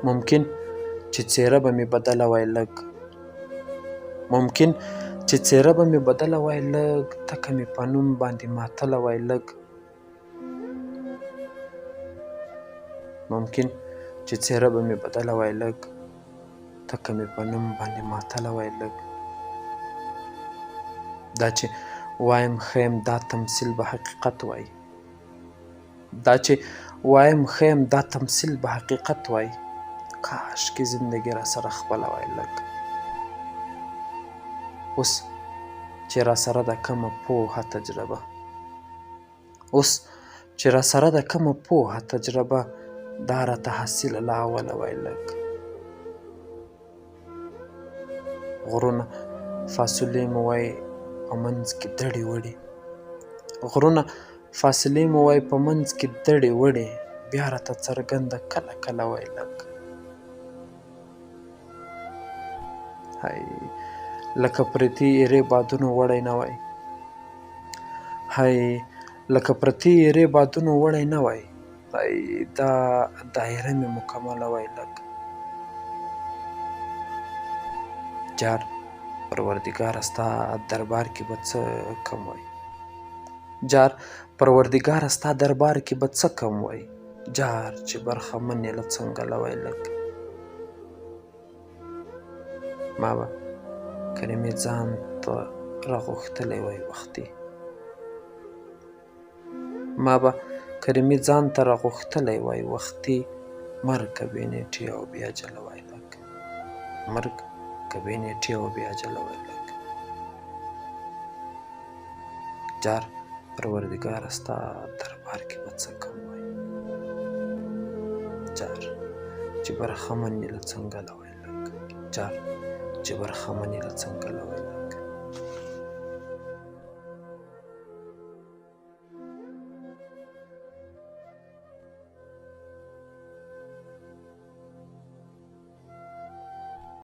ممکن چې څېره به مې بدله وای لږ، ممکن چې څېره به مې بدله وای لږ، تکه مې په نوم باندې ماتله وای لږ، ممکن چې څېره به مې بدله وای لږ، تکه مې په نوم باندې ماتله وای لږ. دا چې وایم ښه یم دا تمثیل به حقیقت وای، دا چې وایم ښه یم دا تمثیل به حقیقت وای، کاشکې زندګي را سره خپله وای لږ. اوس چې را سره ده کومه پوهه تجربه، اوس چې را سره ده کومه پوهه تجربه، دا راته حاصله له اوله وای لږ. غرونه فاصلې مو وای په منځ کې دړې وړې، غرونه فاصلې مو وای په منځ کې دړې وړې، بیا راته څرګنده کله کله وای لږ. هی لکه پرتې ایرې بادونو وړی نه وای، هی لکه پرتې ایرې بادونو وړی نه وای، هی دا دایره مې مکمله وای لږ. جار پروردګاره ستا دربار کې به څه کم وای، جار پروردګاره ستا دربار کې به څه کم وای، جار چې برخمن یې له څنګله وای لږ. ما به کلمې ځان ته راغوښتلی وای وختي، ما به کلمې ځان ته راغوښتلی وای وختي، مرګ که بې نیټې او بې اجله وای لږ، مرګ که بې نیټې او بې اجله وای لږ. جار پروردګاره ستا دربار کې به څه کم وای، جار چې برخمن یې له څنګله وای لږ، جار چې برخمن یې له څنګله وای لږ.